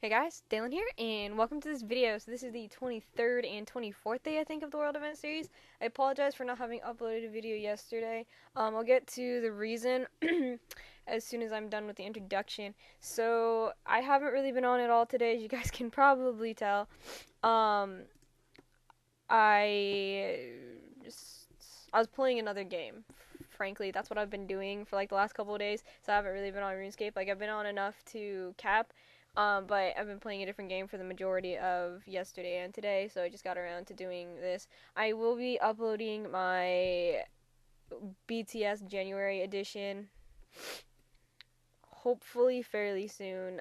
Hey guys, Dayln here, and welcome to this video. So this is the 23rd and 24th day, I think, of the World Event Series. I apologize for not having uploaded a video yesterday. I'll get to the reason as soon as I'm done with the introduction. So I haven't really been on at all today, as you guys can probably tell. I was playing another game. Frankly, that's what I've been doing for like the last couple of days. So I haven't really been on RuneScape. Like I've been on enough to cap. But I've been playing a different game for the majority of yesterday and today, so I just got around to doing this. I will be uploading my BTS January edition, hopefully fairly soon.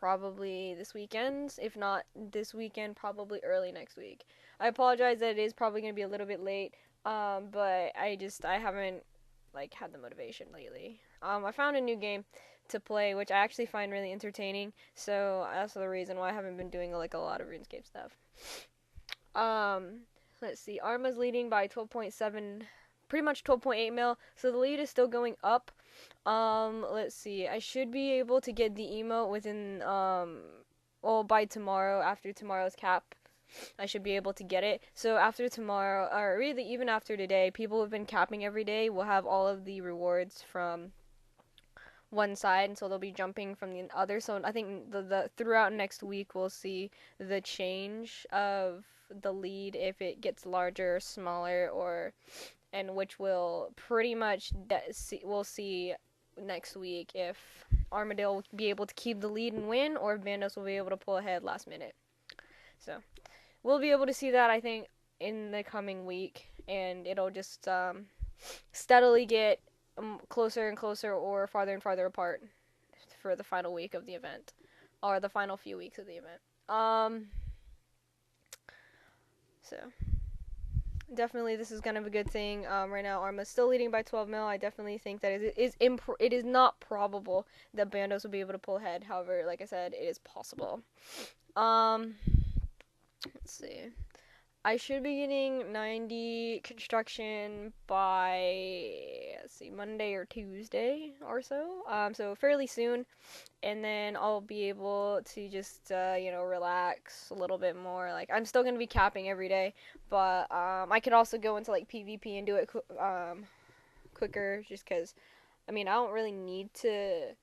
Probably this weekend. If not this weekend, probably early next week. I apologize that it is probably going to be a little bit late, but I haven't like had the motivation lately. I found a new game to play, which I actually find really entertaining. So that's the reason why I haven't been doing like a lot of RuneScape stuff. Let's see. Arma's leading by 12.7, pretty much 12.8 mil. So the lead is still going up. Let's see. I should be able to get the emote within well, by tomorrow, after tomorrow's cap. I should be able to get it. So after tomorrow, or really even after today, people who have been capping every day will have all of the rewards from one side, and so they'll be jumping from the other. So I think the throughout next week we'll see the change of the lead, if it gets larger or smaller, or and which will pretty much we'll see next week if Armadale will be able to keep the lead and win, or if Bandos will be able to pull ahead last minute. So we'll be able to see that, I think, in the coming week, and it'll just steadily get closer and closer, or farther and farther apart for the final week of the event, or the final few weeks of the event. So definitely this is kind of a good thing. Right now Arma's still leading by 12 mil. I definitely think that it is not probable that Bandos will be able to pull ahead. However, like I said, it is possible. Let's see. I should be getting 90 construction by, let's see, Monday or Tuesday or so. So fairly soon. And then I'll be able to just, relax a little bit more. Like, I'm still going to be capping every day. But I could also go into, like, PvP and do it quicker. Just because, I don't really need to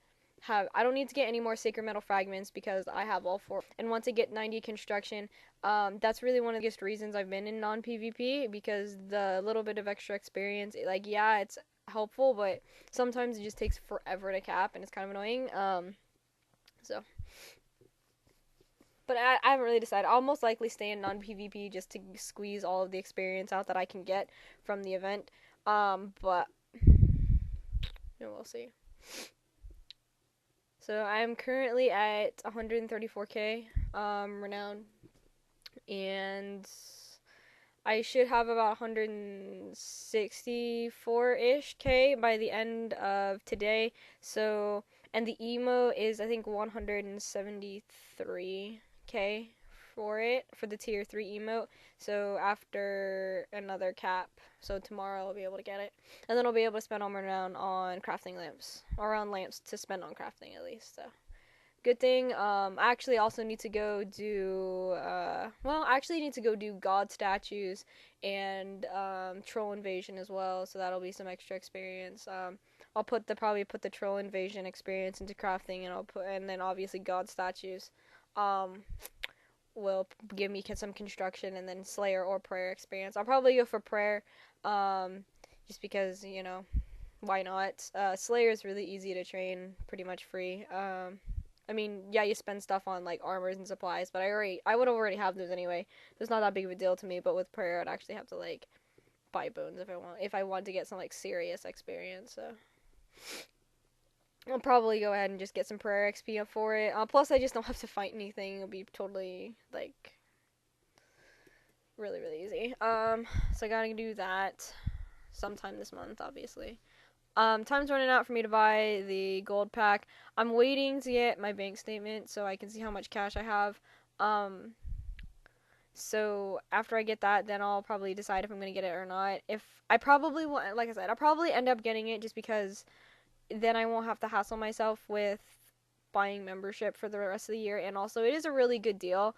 I don't need to get any more sacred metal fragments, because I have all 4. And once I get 90 construction, that's really one of the biggest reasons I've been in non-PvP, because the little bit of extra experience, like, yeah, it's helpful, but sometimes it just takes forever to cap, and it's kind of annoying. But I haven't really decided. I'll most likely stay in non-PvP just to squeeze all of the experience out that I can get from the event. But we'll see. So I'm currently at 134k renown, and I should have about 164-ish k by the end of today. So, and the emo is, I think, 173k for the tier 3 emote. So after another cap, so tomorrow I'll be able to get it, and then I'll be able to spend all my renown on crafting lamps, or on lamps to spend on crafting at least. So good thing. I actually also need to go do god statues and troll invasion as well, so that'll be some extra experience. I'll probably put the troll invasion experience into crafting, and then obviously god statues will give me some construction, and then slayer or prayer experience. I'll probably go for prayer, just because, why not? Slayer is really easy to train, pretty much free. Yeah, you spend stuff on like armors and supplies, but I would already have those anyway. So it's not that big of a deal to me. But with prayer, I'd actually have to like buy bones if I want to get some like serious experience. So I'll probably go ahead and just get some prayer XP up for it. Plus, I just don't have to fight anything. It'll be totally like really, really easy. So I gotta do that sometime this month, obviously. Time's running out for me to buy the gold pack. I'm waiting to get my bank statement so I can see how much cash I have. So after I get that, then I'll probably decide if I'm gonna get it or not. If I probably want, like I said, I'll probably end up getting it, just because then I won't have to hassle myself with buying membership for the rest of the year, and also it is a really good deal.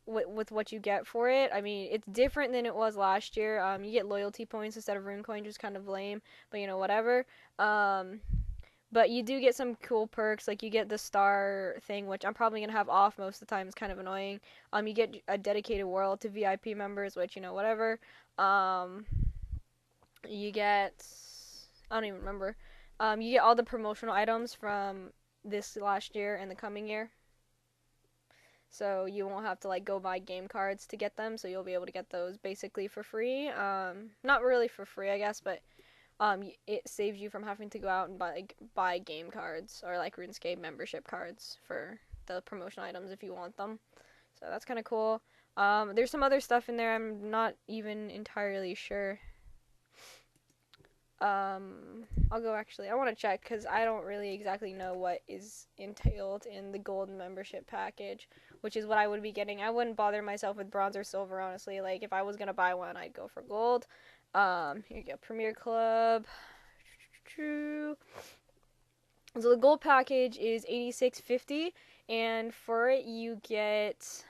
With what you get for it. I mean, it's different than it was last year. You get loyalty points instead of rune coins, which is kind of lame, but you know, whatever. But you do get some cool perks, like you get the star thing, which I'm probably gonna have off most of the time. It's kind of annoying. You get a dedicated world to VIP members, which, you know, whatever. You get, I don't even remember. You get all the promotional items from this last year and the coming year. So you won't have to like go buy game cards to get them. So you'll be able to get those basically for free. Not really for free, I guess, but it saves you from having to go out and buy game cards or like RuneScape membership cards for the promotional items if you want them. So that's kind of cool. There's some other stuff in there. I'm not even entirely sure. I'll go actually. I want to check because I don't really exactly know what is entailed in the gold membership package, which is what I would be getting. I wouldn't bother myself with bronze or silver, honestly. Like, if I was going to buy one, I'd go for gold. Here you go. Premier Club. So the gold package is $86.50, and for it you get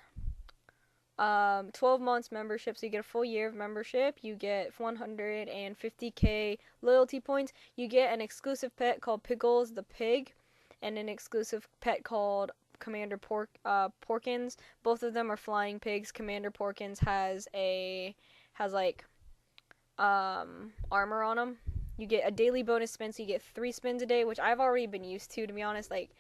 12 months membership, so you get a full year of membership. You get 150k loyalty points. You get an exclusive pet called Pickles the Pig, and an exclusive pet called Commander Porkins. Both of them are flying pigs. Commander Porkins has armor on him. You get a daily bonus spin, so you get 3 spins a day, which I've already been used to be honest. Like,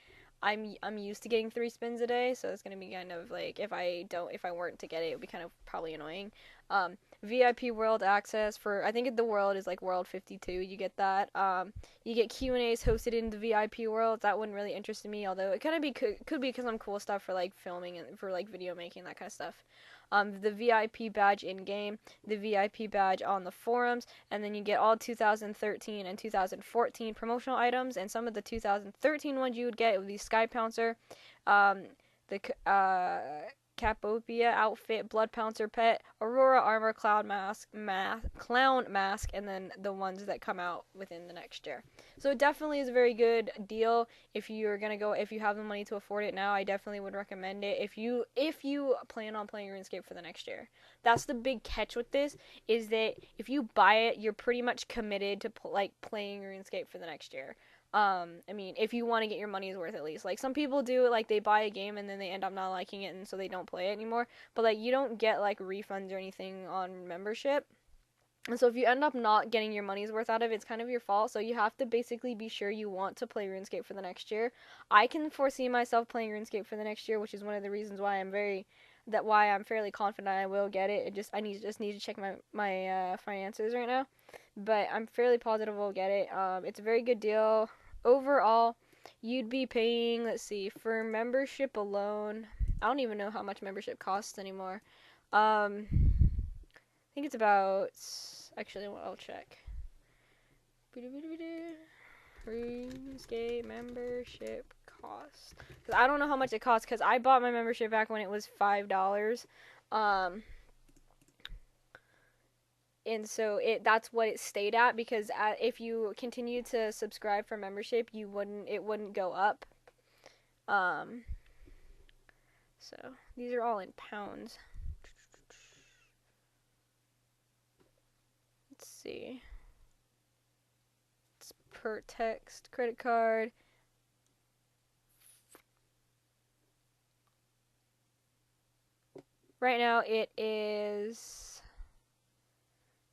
I'm used to getting 3 spins a day, so it's gonna be kind of like, if I weren't to get it, it would be kind of probably annoying. VIP world access for, I think the world is like world 52. You get that. You get Q&As hosted in the VIP world. That wouldn't really interest me, although it could be because I'm cool stuff for like filming and for like video making, that kind of stuff. The VIP badge in game, the VIP badge on the forums, and then you get all 2013 and 2014 promotional items, and some of the 2013 ones you would get would be Sky Pouncer, the Capopia outfit, Blood Pouncer pet, Aurora armor, clown mask, and then the ones that come out within the next year. So it definitely is a very good deal if you have the money to afford it now. I definitely would recommend it if you plan on playing RuneScape for the next year. That's the big catch with this, is that if you buy it, you're pretty much committed to playing RuneScape for the next year. I mean, if you want to get your money's worth at least. Like, some people do it, like, they buy a game and then they end up not liking it and so they don't play it anymore. But, like, you don't get, like, refunds or anything on membership. And so if you end up not getting your money's worth out of it, it's kind of your fault. So you have to basically be sure you want to play RuneScape for the next year. I can foresee myself playing RuneScape for the next year, which is one of the reasons why I'm fairly confident I will get it. I just need to check my finances right now. But I'm fairly positive we'll get it. It's a very good deal. Overall, you'd be paying, let's see, for membership alone, I don't even know how much membership costs anymore. I think it's about, actually, I'll check. RuneScape membership cost. Because I don't know how much it costs, because I bought my membership back when it was $5. And so that's what it stayed at, because if you continue to subscribe for membership, it wouldn't go up. So these are all in pounds. Let's see. It's per text, credit card. Right now it is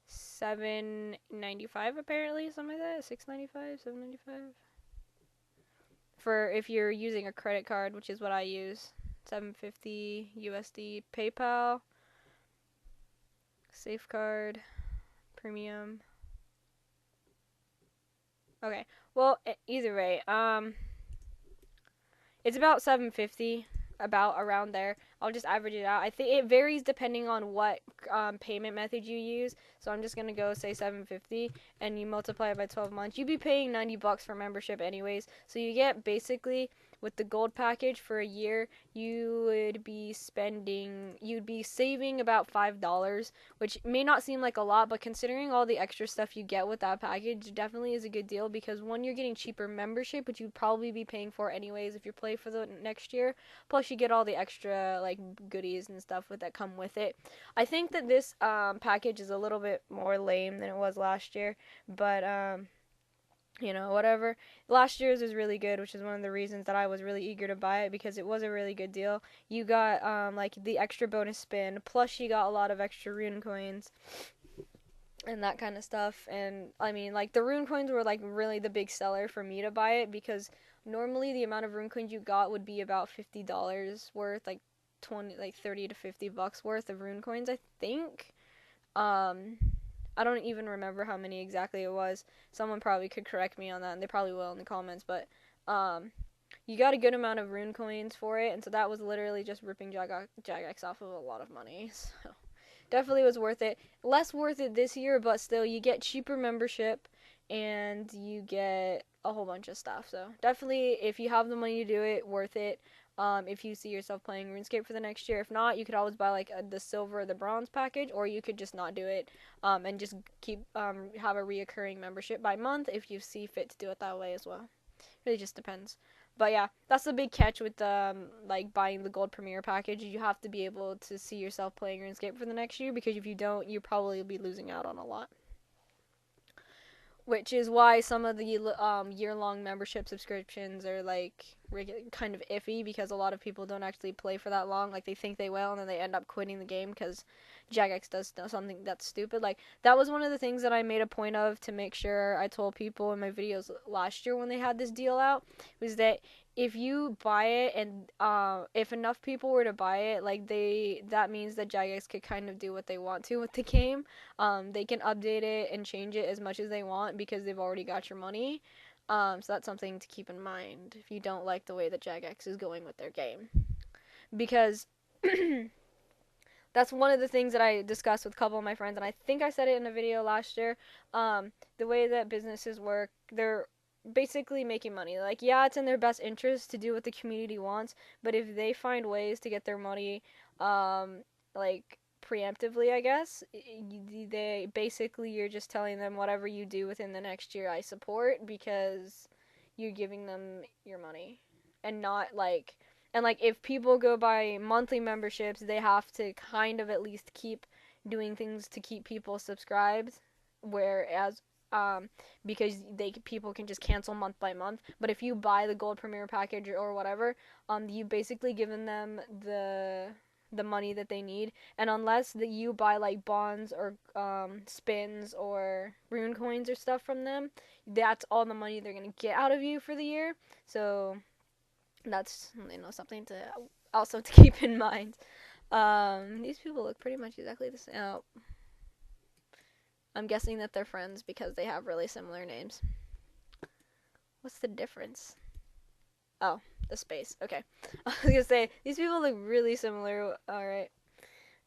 $7.95 apparently, something like that. $6.95, $7.95. For if you're using a credit card, which is what I use. $7.50 USD PayPal. Safeguard. Premium. Okay. Well, either way, it's about $7.50. About around there. I'll just average it out. I think it varies depending on what payment method you use. So I'm just gonna go say $7.50, and you multiply it by 12 months. You'd be paying $90 for membership anyways. So you get basically with the gold package for a year, you'd be saving about $5, which may not seem like a lot, but considering all the extra stuff you get with that package, definitely is a good deal, because one, you're getting cheaper membership, which you'd probably be paying for anyways if you play for the next year, plus you get all the extra like goodies and stuff that come with it. I think that this package is a little bit more lame than it was last year, but whatever. Last year's was really good, which is one of the reasons that I was really eager to buy it, because it was a really good deal. You got like the extra bonus spin, plus you got a lot of extra rune coins and that kind of stuff. And I mean, like, the rune coins were like really the big seller for me to buy it, because normally the amount of rune coins you got would be about $50 worth, like 30 to $50 worth of rune coins, I think. I don't even remember how many exactly it was. Someone probably could correct me on that, and they probably will in the comments, but you got a good amount of rune coins for it, and so that was literally just ripping Jagex off of a lot of money. So definitely was worth it. Less worth it this year, but still, you get cheaper membership, and you get a whole bunch of stuff. So definitely, if you have the money to do it, worth it. If you see yourself playing RuneScape for the next year. If not, you could always buy like the silver or the bronze package, or you could just not do it, and just have a reoccurring membership by month if you see fit to do it that way as well. Really just depends. But yeah, that's the big catch with like buying the gold premier package. You have to be able to see yourself playing RuneScape for the next year, because if you don't, you probably will be losing out on a lot. Which is why some of the year-long membership subscriptions are like kind of iffy, because a lot of people don't actually play for that long. Like, they think they will, and then they end up quitting the game because Jagex does something that's stupid. Like, that was one of the things that I made a point of to make sure I told people in my videos last year when they had this deal out, was that if you buy it, and if enough people were to buy it, like, that means that Jagex could kind of do what they want to with the game. They can update it and change it as much as they want, because they've already got your money. So that's something to keep in mind if you don't like the way that Jagex is going with their game. Because that's one of the things that I discussed with a couple of my friends, and I think I said it in a video last year. The way that businesses work, they're basically making money. Like, yeah, it's in their best interest to do what the community wants, but if they find ways to get their money, like, preemptively, I guess, they basically, you're just telling them whatever you do within the next year I support, because you're giving them your money. And not like, and like, if people go by monthly memberships, they have to kind of at least keep doing things to keep people subscribed, whereas because people can just cancel month by month. But if you buy the gold premier package or whatever, you basically given them the money that they need, and unless that you buy like bonds or spins or rune coins or stuff from them, that's all the money they're gonna get out of you for the year. So that's something to also to keep in mind. These people look pretty much exactly the same. Oh, I'm guessing that they're friends because they have really similar names. What's the difference? Oh, the space. Okay. I was gonna say, these people look really similar. Alright.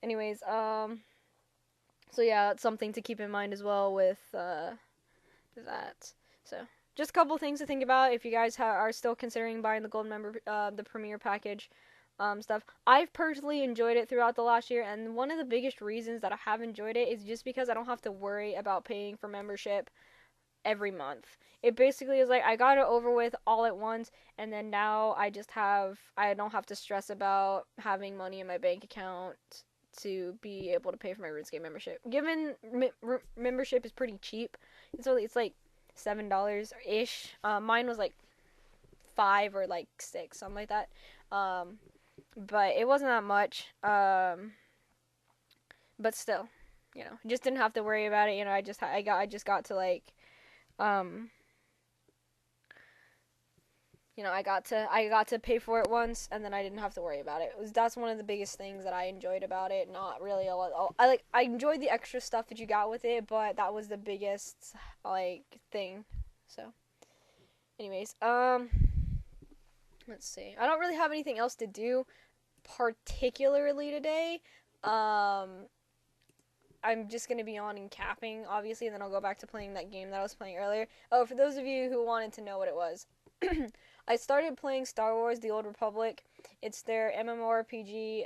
Anyways, so yeah, that's something to keep in mind as well with, that. So, just a couple things to think about if you guys are still considering buying the gold the premier package, stuff. I've personally enjoyed it throughout the last year, and one of the biggest reasons that I have enjoyed it is just because I don't have to worry about paying for membership every month. It basically is like, I got it over with all at once, and then now I don't have to stress about having money in my bank account to be able to pay for my RuneScape membership. Given membership is pretty cheap, it's like $7 ish. Mine was like $5 or like $6, something like that. But it wasn't that much. But still, just didn't have to worry about it. I just got to like, I got to pay for it once, and then I didn't have to worry about it. That's one of the biggest things that I enjoyed about it. Not really a lot. I enjoyed the extra stuff that you got with it, but that was the biggest like thing. So, anyways, let's see. I don't really have anything else to do particularly today. I'm just going to be on and capping, obviously, and then I'll go back to playing that game that I was playing earlier. Oh, for those of you who wanted to know what it was, I started playing Star Wars: The Old Republic. It's their MMORPG.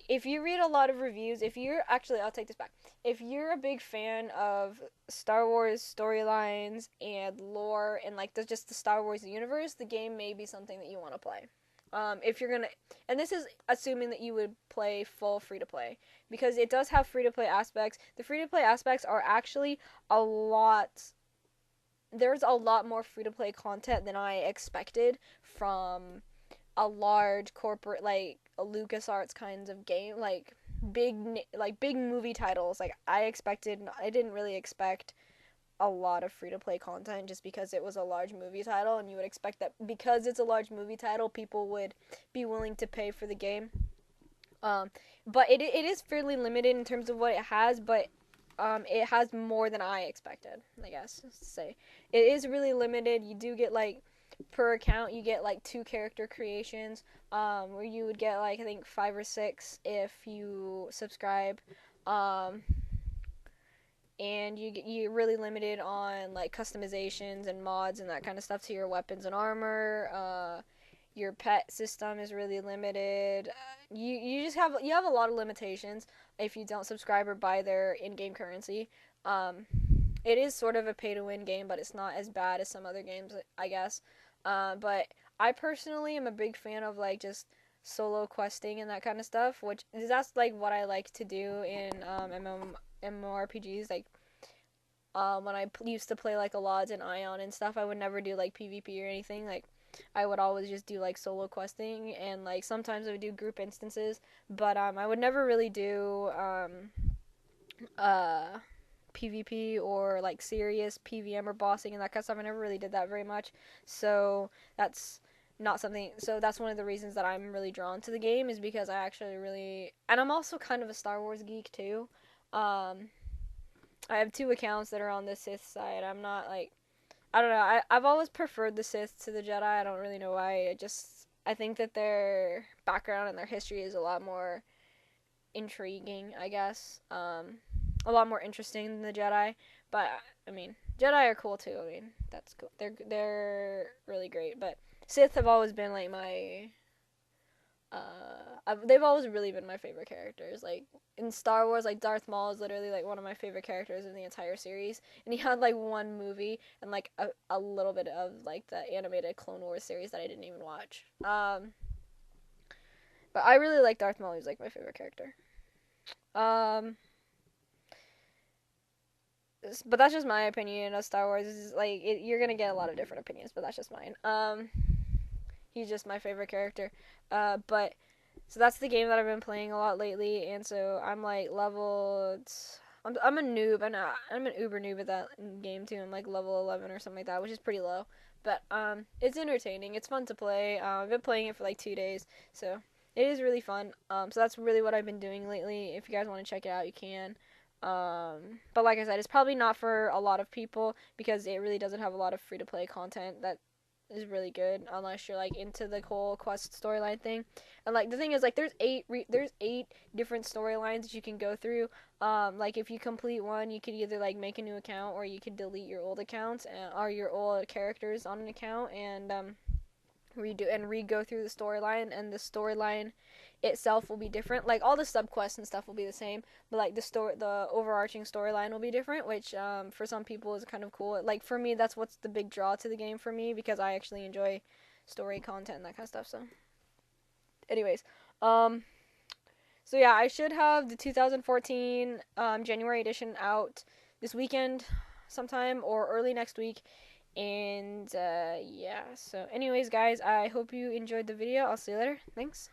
If you read a lot of reviews, if you're actually, I'll take this back. If you're a big fan of Star Wars storylines and lore and like just the Star Wars universe, the game may be something that you want to play. If you're gonna, and this is assuming that you would play full free to play, because it does have free to play aspects. The free to play aspects are actually a lot. There's a lot more free to play content than I expected from a large corporate like a LucasArts kinds of game, like big movie titles. Like I didn't really expect a lot of free to play content just because it was a large movie title, and you would expect that because it's a large movie title, people would be willing to pay for the game. But it is fairly limited in terms of what it has, but it has more than I expected, I guess to say. It is really limited. You do get like per account, you get like 2 character creations, where you would get like I think 5 or 6 if you subscribe. And you're really limited on like customizations and mods and that kind of stuff to your weapons and armor. Your pet system is really limited. You just have a lot of limitations if you don't subscribe or buy their in-game currency. It is sort of a pay-to-win game, but it's not as bad as some other games, I guess. But I personally am a big fan of like just solo questing and that kind of stuff, which that's like what I like to do in MMORPGs. Like when I used to play like Aladdin and Ion and stuff, I would never do like PvP or anything. Like I would always just do like solo questing, and like sometimes I would do group instances, but I would never really do PvP or like serious PVM or bossing and that kind of stuff. I never really did that very much, so that's not something. So that's one of the reasons that I'm really drawn to the game, is because I actually really, and I'm also kind of a Star Wars geek too. I have 2 accounts that are on the Sith side. I'm not like, I don't know. I've always preferred the Sith to the Jedi. I don't really know why. I think that their background and their history is a lot more intriguing, I guess. A lot more interesting than the Jedi. But I mean, Jedi are cool too. I mean, that's cool. They're really great. But Sith have always been like my they've always really been my favorite characters. Like in Star Wars, like Darth Maul is literally like one of my favorite characters in the entire series, and he had like 1 movie and like a little bit of like the animated Clone Wars series that I didn't even watch. But I really like Darth Maul. He's like my favorite character. But that's just my opinion of Star Wars. Is like you're gonna get a lot of different opinions, but that's just mine. He's just my favorite character. But so that's the game that I've been playing a lot lately, and so I'm like leveled. I'm a noob, and I'm an uber noob at that game too. I'm like level 11 or something like that, which is pretty low. But it's entertaining. It's fun to play. I've been playing it for like 2 days, so it is really fun. So that's really what I've been doing lately. If you guys want to check it out, you can. But like I said, it's probably not for a lot of people because it really doesn't have a lot of free to play content that is really good unless you're like into the whole quest storyline thing. And like the thing is, like there's 8 different storylines that you can go through. Like if you complete one, you could either like make a new account or you could delete your old accounts or your old characters on an account and re-go through the storyline, and the storyline itself will be different. Like all the subquests and stuff will be the same, but like the overarching storyline will be different, which for some people is kind of cool. Like for me, that's what's the big draw to the game for me, because I actually enjoy story content and that kind of stuff. So anyways, so yeah, I should have the 2014 January edition out this weekend sometime or early next week. And yeah, so anyways guys, I hope you enjoyed the video. I'll see you later. Thanks.